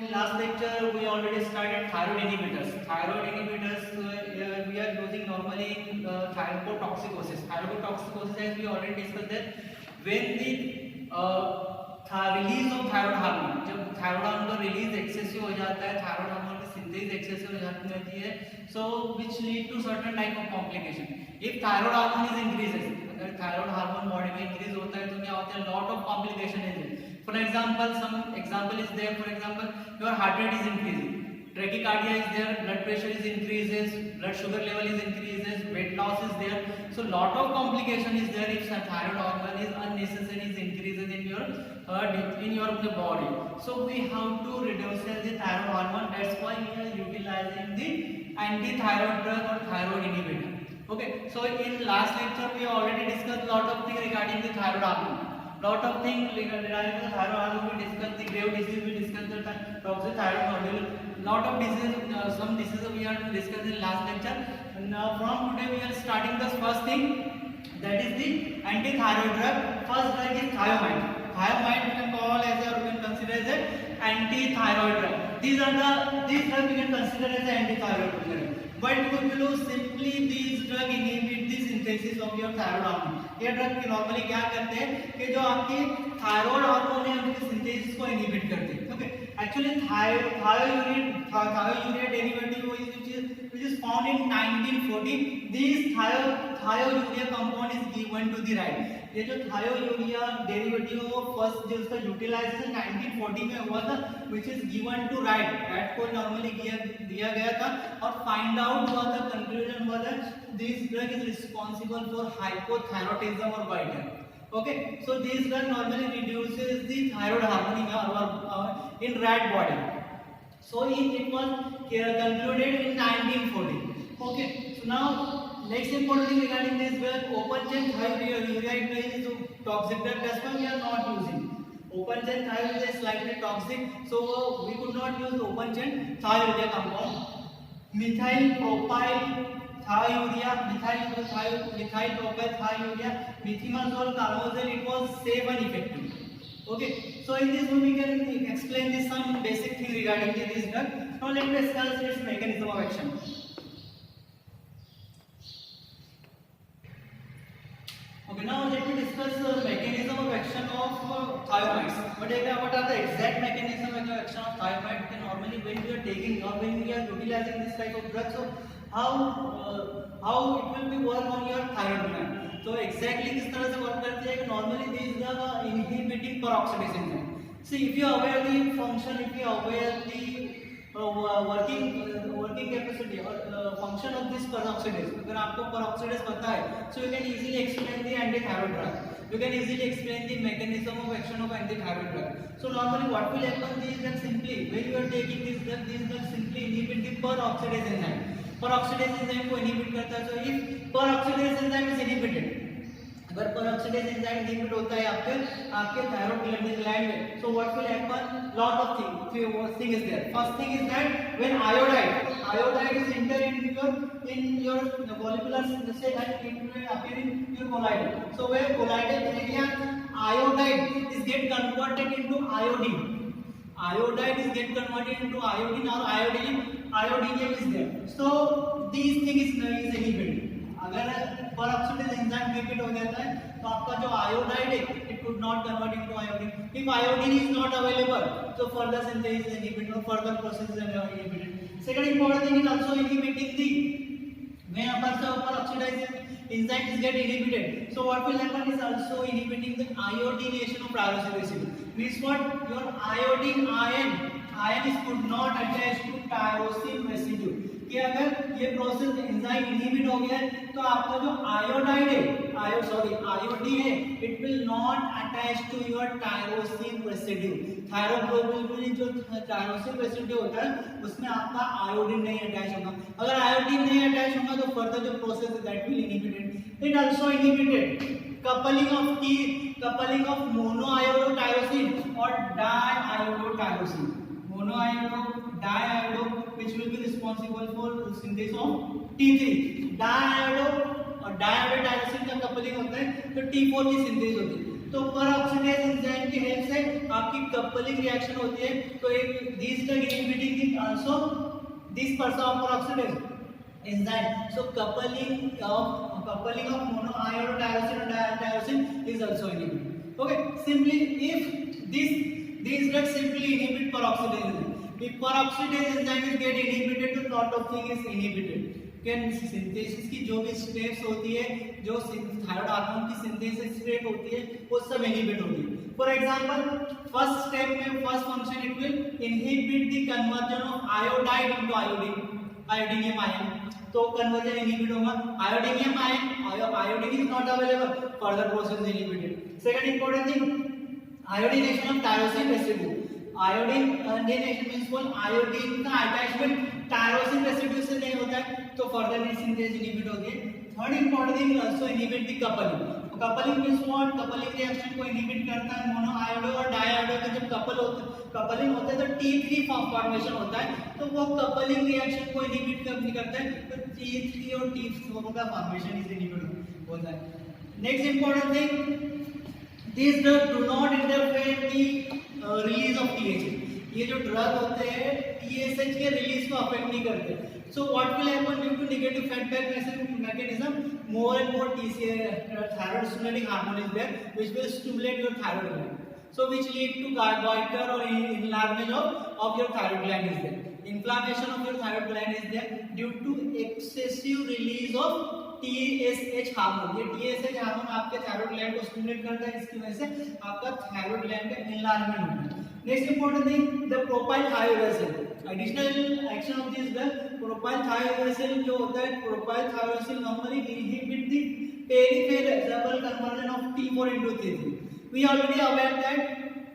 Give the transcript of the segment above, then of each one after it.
in last lecture we already started thyroid inhibitors. Thyroid inhibitors we are using normally in thyrotoxicosis. Thyrotoxicosis, as we already discussed that when the release of thyroid hormone, जब thyroid hormone का release excessive हो जाता है, thyroid hormone की synthesis excessive हो जाती है, so which lead to certain type of complication. If thyroid hormone is increases, अगर thyroid hormone body में increase होता है तो क्या होता है, lot of complication is there. For example, some example is there. For example, your heart rate is increasing, tachycardia is there, blood pressure is increases, blood sugar level is increases, weight loss is there. So lot of complication is there if thyroid hormone is unnecessary is increases in your body. So we have to reduce the thyroid hormone. That's why we are utilizing the anti-thyroid drug or thyroid inhibitor. Okay. So in last lecture we already discussed lot of things regarding the thyroid hormone. Lot of things regarding the thyroid hormone. We discussed the grave disease. We discussed the toxic thyroid nodule. Lot of diseases, some diseases we are discussing in last lecture. Now from today we are starting the first thing, that is the anti-thyroid drug. First drug is thiamine. Thiamine we can call as a, we can consider as a anti-thyroid drug. These drugs we can consider as a anti-thyroid drug. But we will simply these drug inhibit the synthesis of your thyroid hormone. ये drug normally क्या करते हैं कि जो आपके thyroid hormone है उनके synthesis को इनहिबिट करते हैं. Okay, actually thiourea derivative which is found in 1940. This thiourea compound is given to the right. ये जो थायोयूरिया डेरिवेटिव फर्स्ट जो उसका यूटिलाइजेशन 1940 में हुआ था, which is given to rat को नॉर्मली दिया गया था और फाइंड आउट हुआ था, कंक्लूजन हुआ था this drug is responsible for hypothyroidism or goiter. Okay, so this drug normally reduces the thyroid hormone in rat body. So it was concluded in 1940. Okay, so now next important thing regarding this drug, open chain thiourea is toxic drug. That's why we are not using. Open chain thiourea is slightly toxic, so we could not use open chain thiourea compound. Methyl propyl thiourea, methyl propyl thiourea, methimazole, carbamazole, it was safe and effective. Okay, so in this one we can explain this some basic thing regarding this drug. Now let us discuss its mechanism of action. Okay, now let me discuss the mechanism of action of thiamides. What are the exact mechanism of action of thiamide? Then normally when we are taking or when we are utilizing this type of drug, so how it will be work on your thyroid gland. तो exactly किस तरह से work करती है कि normally this the inhibiting peroxidase enzyme. See, if you are aware the function, if you are aware the working capacity or function of this peroxidase, अगर आपको peroxidase पता है, so you can easily explain the anti-thyroid drug. You can easily explain the mechanism of action of anti-thyroid drug. So normally what will happen is that simply when you are taking this drug simply inhibit the peroxidase enzyme. Peroxidase enzyme को inhibit करता है. So if peroxidase enzyme is inhibited, अगर peroxidase enzyme inhibit होता है आपके thyroid gland में, so what will happen? Lot of things. Few thing is there. First thing is that when iodide is enter in your follicular say and it will appear in your colloidal. So where colloidal area iodide is get converted into iodine. Iodide is get converted into iodine or iodinium is there. So these things is inhibited. अगर peroxidase enzyme inhibit हो जाता है तो आपका जो iodide है it could not convert into iodine. If iodine is not available, so further synthesis is inhibited or further processes are inhibited. Second important thing is also inhibiting the when peroxidase enzyme is get inhibited. So what will happen is also inhibiting the iodination of tyrosine residue. Means what? Your ions could not attach to tyrosine residue. कि अगर ये process enzyme inhibit हो गया है तो आपका जो iodide है आयोडीन है it will not attach to your tyrosine residue. Thyroglobulin में जो टायरोसिन रेसिड्यू होता है उसमें आपका आयोडीन नहीं अटैच होगा. अगर आयोडीन नहीं अटैच होगा तो फर्दर जो प्रोसेस है that will inhibited. It also inhibited coupling of monoiodotyrosine or diiodotyrosine. Diiodo which will be responsible for synthesis of T3. Diiodotyrosine का कपलिंग होता है तो T4 की सिंथेसिस होती है. तो परऑक्सीडेज एंजाइम की हेल्प से आपकी कपलिंग रिएक्शन होती है। तो एक this drug inhibiting also this peroxidase enzyme. So coupling of monoiodotyrosine and diazotyrosine is also inhibited. Okay, simply if these drugs simply inhibit peroxidase enzyme. If peroxidase enzyme is get inhibited, तो lot of thing is inhibited. Can synthesis की जो भी steps होती है, जो thyroid hormone की synthesis step होती है, वो सब इनहिबिट होती है। फॉर एग्जांपल फर्स्ट स्टेप में first function it will inhibit the conversion of iodide into iodinium ion. तो कन्वर्जन इनहिबिट होगा। Iodinium ion, iodine is not available, further process inhibited. Second important thing, iodination of tyrosine residue. Iodination means what, iodine का attachment tyrosine residue से नहीं होता है, तो further synthesis inhibit होती है। Third important thing, also inhibit the coupling. Coupling means what, coupling reaction को inhibit करता है। मोनोआयोडो और डायआयोडो का जब कपलिंग होता है तो T3 फॉर्मेशन होता है, तो वो कपलिंग रिएक्शन को इनहिबिट करता है, तो T3 और T4 का फॉर्मेशन इज इनहिबिट होता है। Next important thing, this drug do not interfere the release of THC। ये जो ड्रग होते हैं TSH के रिलीज को अफेक्ट नहीं करते। So what will happen due to negative feedback mechanism, more and more thyroid stimulating hormone is there which will stimulate your thyroid gland, so which lead to goiter or enlargement of your thyroid gland is there. Inflammation of your thyroid gland is there due to excessive release of TSH hormone. ये TSH hormone आपके thyroid gland को stimulate करता है, इसकी वजह से आपका thyroid gland का एनलार्जमेंट होता है। Next important thing, the propyl thiouracil. Additional action of this drug, propyl thiouracil जो होता है, propyl thiouracil normally inhibit the peripheral conversion of T4 into T3। We already aware that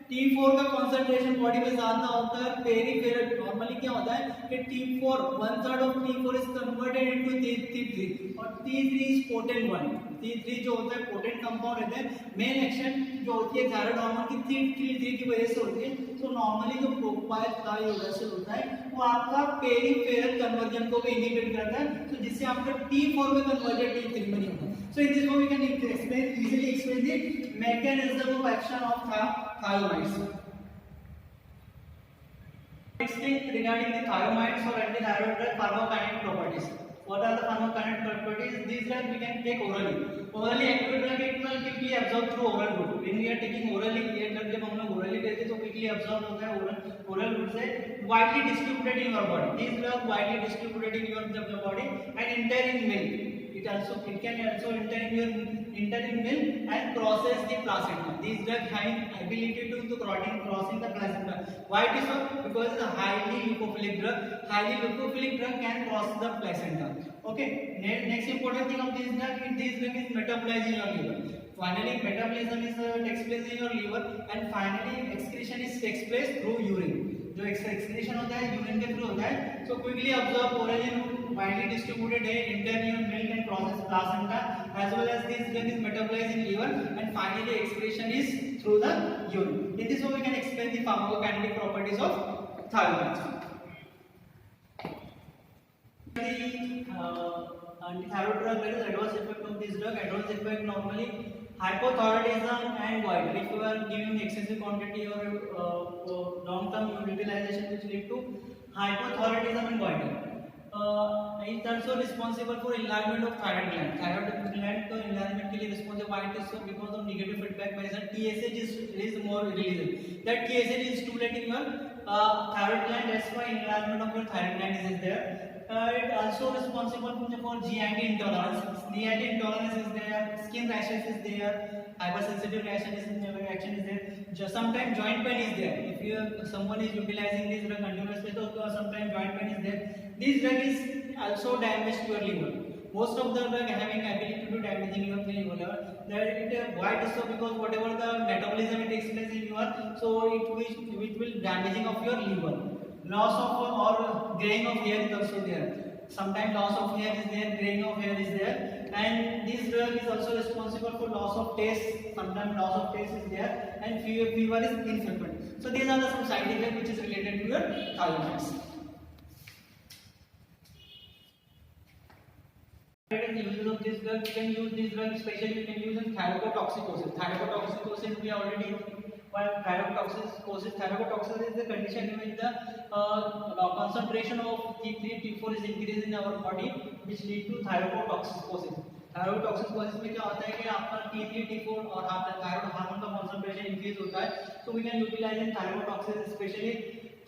T4 का concentration body में ज्यादा होता है। Peripheral normally क्या होता है कि T4 1/3 of T4 is converted into T3 और T3 is potent one. T3 जो होता है पोटेंट कंपाउंड रहता है। मेन एक्शन जो होती है थायराइड हार्मोन की T3 की वजह से होती है। तो नॉर्मली जो प्रोपाइल थायोरेसिल होता है वो आपका पेरिफेरल कन्वर्जन को भी इनहिबिट करता है, तो जिससे आपका T4 में कन्वर्टेड T3 में नहीं होता। So in this way we can easily explain the mechanism of action of thioamides. Next thing regarding the thioamides or antithyroid drug pharmacokinetic properties. What are the pharmacokinetic properties? These drugs we can take orally. Orally active drug it will quickly absorb through oral route. When we are taking orally, ये drug जब हम लोग orally लेते हैं तो quickly absorb होता है oral route से, widely distributed in your body. These drugs widely distributed in your body and enter in milk. It can also enter in milk and process the placenta. These drugs have ability to crossing the placenta. Why it is so? Because it's a highly lipophilic drug. Highly lipophilic drug can cross the placenta. Okay. Next important thing of this drug is metabolized in your liver. Finally, metabolism takes place in your liver, and finally excretion takes place through urine. जो excretion होता है urine के through होता है, so quickly absorb orally, widely distributed है, enter in your milk and process placenta, as well as this drug is metabolized in liver, and finally excretion is through the urine. In this way we can explain the pharmacokinetic properties of thioamides. Antithyroid drug, there is adverse effect of this drug. Adverse effect normally hypothyroidism and goiter. If you are giving excessive quantity or long-term utilization, which lead to hypothyroidism and goiter. It also responsible for enlargement of thyroid gland. Thyroid gland तो enlargement के लिए responsible. Why it is so? Because of negative feedback mechanism. TSH is more released. That TSH is stimulating your thyroid gland. That's why enlargement of your thyroid gland is there. It also responsible for GI intolerance. GI intolerance is there. Skin rashes is there. Hypersensitive reaction is there. Sometimes joint pain is there. If someone is utilizing this drug continuously, so sometimes joint pain is there. This drug is also damage to your liver. Most of the drug having ability to damaging your liver. Why it is so? Because whatever the metabolism it takes place in your, so it will damaging of your liver. Loss of or graying of hair is also there. Sometimes loss of hair is there, graying of hair is there, and this drug is also responsible for loss of taste. Sometimes loss of taste is there, and fever is infrequent. So these are the some side effects which is related to your thioamides. Uses of this drug, we can use this drug, especially we can use in thyrotoxicosis. Thyrotoxicosis we already, while thyrotoxicosis is the condition in which the concentration of T3, T4 is increased in our body, which lead to thyrotoxicosis. Thyrotoxicosis में क्या होता है कि आपका T3, T4 और thyroid hormone का concentration increase होता है, so we can utilize in thyrotoxics, especially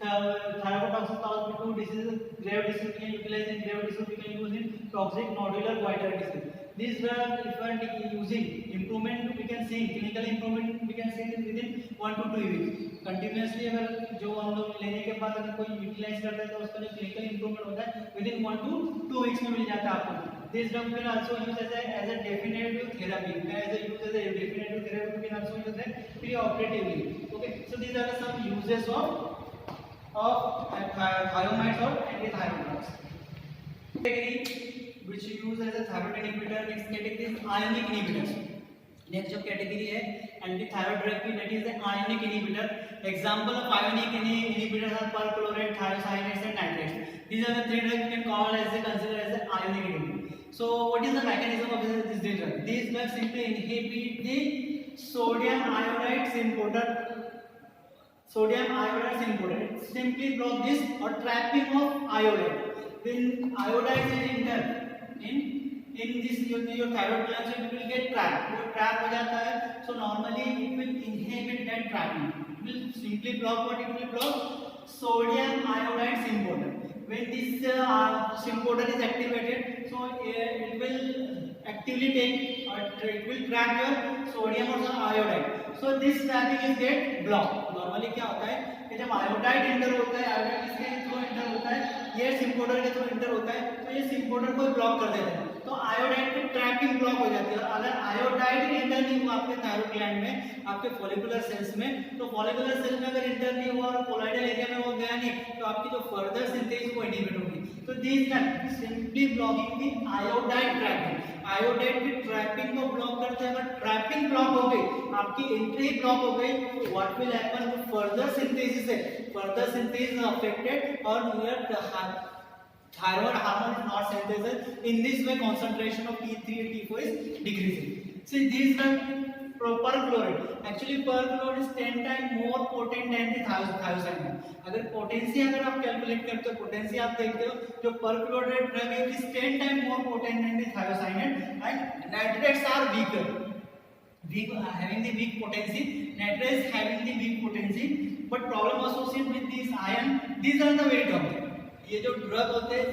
thyrotoxic cause two diseases, Graves' disease we can utilize in Graves' disease, we can use in toxic nodular goiter disease. This drug, if we are using, improvement we can see, clinical improvement we can see within 1 to 2 weeks. Continuously अगर जो हम लोग लेने के बाद अगर कोई utilise करता है तो उसका जो क्लिनिकल इंप्रूवमेंट होता है within 1 to 2 weeks में मिल जाता है आपको. This drug can also use as a definitive therapy. As a use as a definitive therapy, we can also use it pre-operatively. Okay, so these are some uses of thiamides or antithyroid drugs. Category which use as a thyroid inhibitor. Next category is ionic inhibitors. Next जो category है antithyroid drug की, that is the ionic inhibitor. Example of ionic inhibitors are perchlorate, thiocyanate and nitrates. These are the three drugs you can call as consider as the ionic inhibitor. So what is the mechanism of this drug? These drugs simply inhibit the sodium iodide syncoder. It simply block this or trapping of iodide. When iodide is in this your thyroid glands, it will get trapped. वो trap हो जाता है. So normally it will inhibit that trapping. It will simply block what? It will block sodium iodide syncoder. When this syncoder is activated, so it will actively take or it will trap your sodium or iodide. So this trapping is get blocked. Normally क्या होता है कि जब iodide enter होता है, iodide इसके through enter होता है, ये syncoder के थ्रू enter होता है, तो ये syncoder को ब्लॉक कर देता है. तो आयोडाइड की ट्रैपिंग ब्लॉक हो जाती है. और अगर आयोडाइड एंटर नहीं हुआ आपके थायराइड ग्लैंड में, आपके फॉलिकुलर सेल्स में, तो फॉलिकुलर सेल में अगर एंटर नहीं हुआ और कोलॉइडल एरिया में वो गया नहीं, तो आपकी जो फर्दर सिंथेसिस को इनहिबिट होगी. तो this drug simply blocking the iodide trapping. Iodide की ट्रैपिंग को ब्लॉक करते हैं. अगर ट्रैपिंग ब्लॉक हो गई, आपकी एंट्री ब्लॉक हो गई, तो what will happen? Further synthesis है, फर्दर सिंथेसिस अफेक्टेड और your thyroid hormone is not synthesized. In this way, concentration of T3 and T4 is decreasing. See, these are perchlorate. Actually, perchlorate is 10 times more potent than the thiocyanate. अगर potency अगर आप calculate करते हो, potency आप देखते हो, जो perchlorate drug है, is 10 times more potent than the thiocyanate, and nitrates are weaker. Having the weak potency, nitrates having the weak potency, but problem associated with this ion, these are the very toxic. ये जो drug होते हैं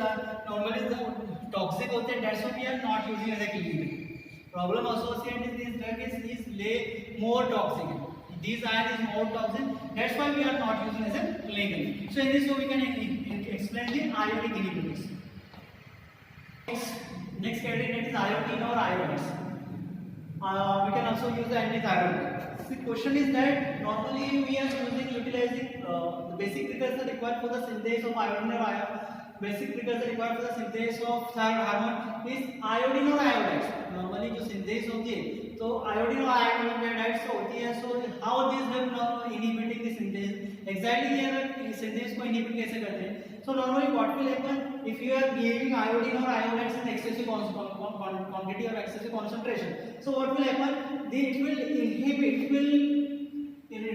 normally toxic होते हैं, that's why we are not using as a clinical. Problem associated with this drug is ले more toxic. This ion is more toxic, that's why we are not using as a clinical. So in this way we can explain the ionic inhibitors. Next category is iodine और iodides. We can also use the antithyroid. The question is that normally we are utilizing the basic precursor required for the synthesis of iodine or basic precursor required for the synthesis of thyroid hormone is iodine or iodides. Normally जो synthesis होती है तो iodine और iodides होती है. So how these drug inhibiting the synthesis? Exactly ये synthesis को inhibit कैसे करते हैं? So normally what will happen if you are giving iodine or iodides in excessive quantity or excessive concentration? So what will happen? It will inhibit, it will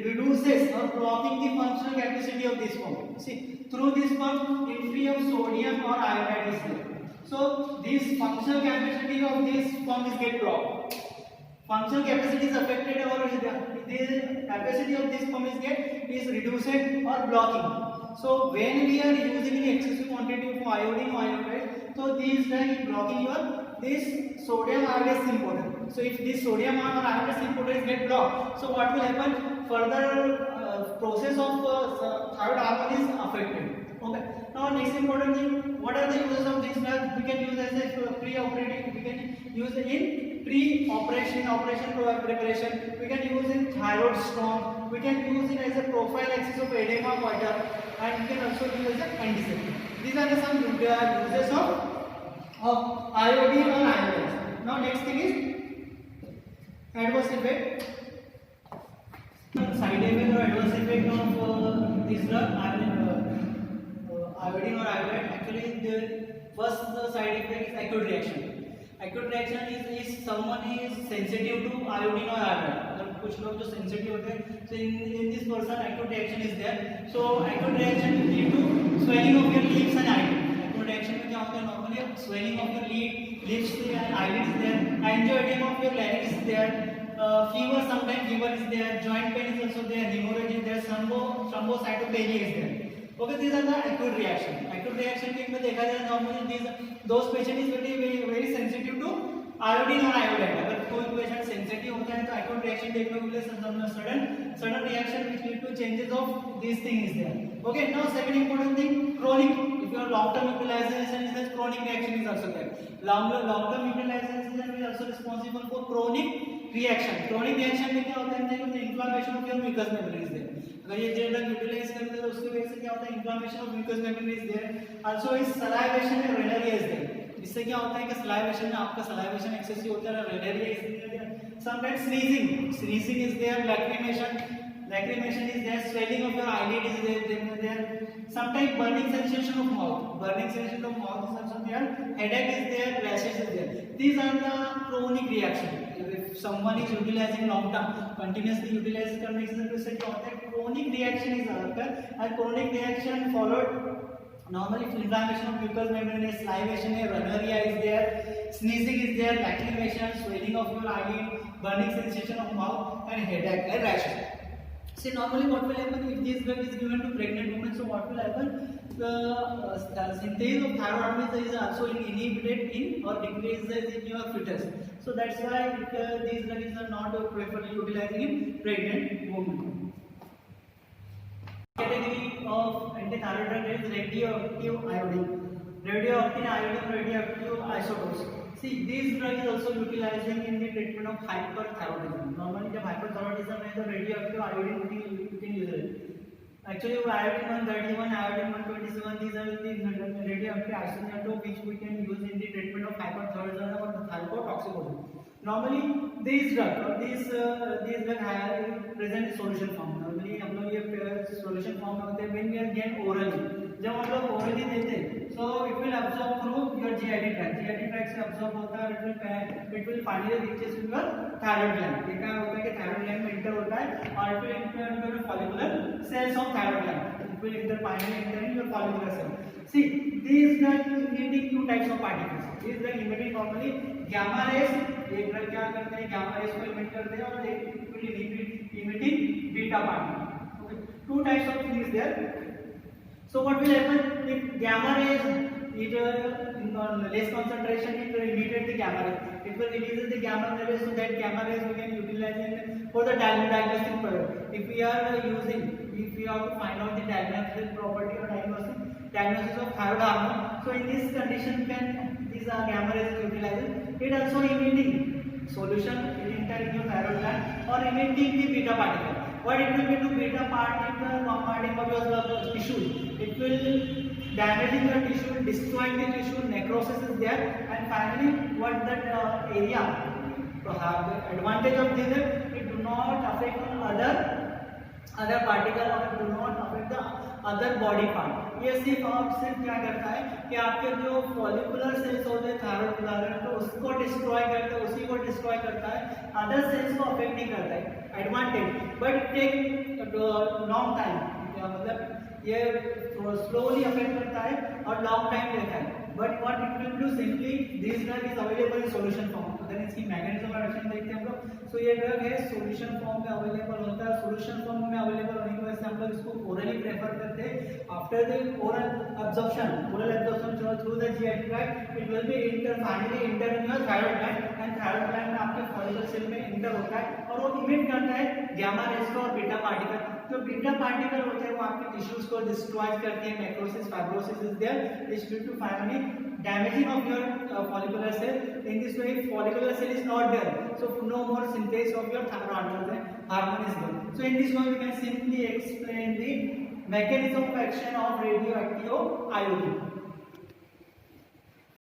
reduces or blocking the functional capacity of this pump. See, through this pump, entry of sodium or iodide is there. So this functional capacity of this pump is get blocked. Functional capacity is affected or the capacity of this pump is reduced or blocking. So when we are using in excessive quantity of iodine or iodide, so these drug is blocking your this sodium iodide syncoder. So if this sodium or iodide syncoder is get blocked, so what will happen? Further process of thyroid hormone is affected. Okay. Now next important thing, what are the uses of this drug? We can use as a pre-operative. We can use in operation preparation. We can use in thyroid storm. We can use it as a prophylaxis of edema goiter, and we can also use as a antiseptic. These are the some uses of iodine or iodides. Now next thing is adverse effect. Side effect or adverse effect of this drug, iodine or iodide. Actually, the first side effect is acute reaction. Acute reaction is someone is sensitive to iodine or iodine. अगर कुछ लोग जो sensitive होते हैं, so in this person acute reaction is there. So acute reaction lead to swelling of your lips and eyelids. Acute reaction में क्या होता है normally swelling of your lips and eyelids is there. Angioedema of your larynx is there. Fever, sometimes fever is there. Joint pain is also there. Hemorrhage is there. Thrombocytopenia is there. Okay, these are the acute reaction. Acute reaction में देखा जाए normally those patient is very sensitive to iodine or iodide. अगर कोई patient sensitive होता है तो acute reaction देखने को मिले sudden reaction which lead to changes of these things is there. Okay, now second important thing, chronic. If your long-term utilization is there, chronic reaction is also there. Long-term utilization is also responsible for chronic reaction. Chronic reaction में क्या होता है देखो inflammation of your mucous membrane is there. अगर ये drug utilise करते हैं तो उसकी वजह से क्या होता है inflammation of mucous membrane is there. Also is salivation and rhinorrhea is there. इससे क्या होता है कि salivation में आपका salivation excessive होता है, rhinorrhea is there. Sometimes sneezing is there, lacrimation is there, swelling of your eyelid is there. Sometimes burning sensation of mouth is also there, headache is there, rashes is there. These are the chronic reaction. If someone is utilizing long term, continuously utilize करने से क्या होता है, chronic reaction is occur, and chronic reaction followed normally inflammation of mucous membrane, salivation, rhinorrhea is there, sneezing is there, lacrimation, swelling of your eyelid, burning sensation of mouth, and headache and rashes. See, normally what will happen if this drug is given to pregnant women? So what will happen? The synthesis of thyroid hormone is also inhibited in or decreases in your fetus. So that's why these drugs are not preferred utilizing in pregnant women. Category of anti-thyroid drug is radioactive iodine, radioactive isotopes. See, these drugs is also utilizing in the treatment of hyperthyroidism. Normally, जब hyperthyroidism है तो radioactive iodine you can use it. Actually, iodine 131, iodine 127, these are the radioactive isotopes which we can use in the treatment of hyperthyroidism or thyrotoxicosis. Normally, these drugs are present in solution form. Normally, हम लोग ये solution form में होते हैं when we are given orally. जब हम लोग orally देते हैं, so it will absorb through your GIT tract. GIT tract से absorb होता है, it will finally reaches to your thyroid gland. ये क्या होता है कि thyroid gland में enter होता है और it will enter into the follicular cells of thyroid gland. It will finally enter in your follicular cell. See, these drugs emitting two types of particles. These drugs emitting normally gamma rays. ये drug क्या करते हैं, gamma rays को emit करते हैं और it will emitting beta particle. Okay. Two types of things there. So what will happen if gamma rays in less concentration, it will emit the gamma rays. It will release the gamma rays, so that gamma rays we can utilize for the diagnostic product. If we have to find out the diagnostic property or diagnosis of thyroid hormone, so in this condition these are gamma rays utilized. It also emitting solution in your thyroid gland or emitting the beta particle. What it will be to beta particle bombarding of your tissue. It will damaging the tissue, destroying the tissue, necrosis is there, and finally what that area to have the advantage of this, it do not affect other particle or do not affect the other body part. ये सिर्फ क्या करता है कि आपके जो follicular sales होते हैं थायराइड ग्लैंड तो उसको डिस्ट्रॉय करता है, उसी को डिस्ट्रॉय करता है, अदर सेल्स को अफेक्ट नहीं करता है. Advantage, but it take long time. मतलब ये स्लोली अफेक्ट करता है और लॉन्ग टाइम लेता है. But what it will do, simply this drug is available in solution form. अगर इसकी मैकेनिज्म ऑफ एक्शन देखते हैं हम लोग, सो ये ड्रग है सॉल्यूशन फॉर्म में अवेलेबल होता है. सॉल्यूशन फॉर्म में अवेलेबल होने की वजह से हम लोग इसको ओरली प्रेफर करते हैं. After the oral absorption through the GI tract, it will be finally enter in your thyroid gland, and thyroid gland में आपके follicular cell में enter होता है और वो emit करता है gamma rays को और beta particle. जो beta particle होते हैं वो आपके tissues को destroy करते हैं, necrosis, fibrosis is there, which lead to finally damaging of your follicular cell. In this way, follicular cell is not there, so no more synthesis of your thyroid hormone is there. So in this way, we can simply explain the mechanism of action of radioactive iodine.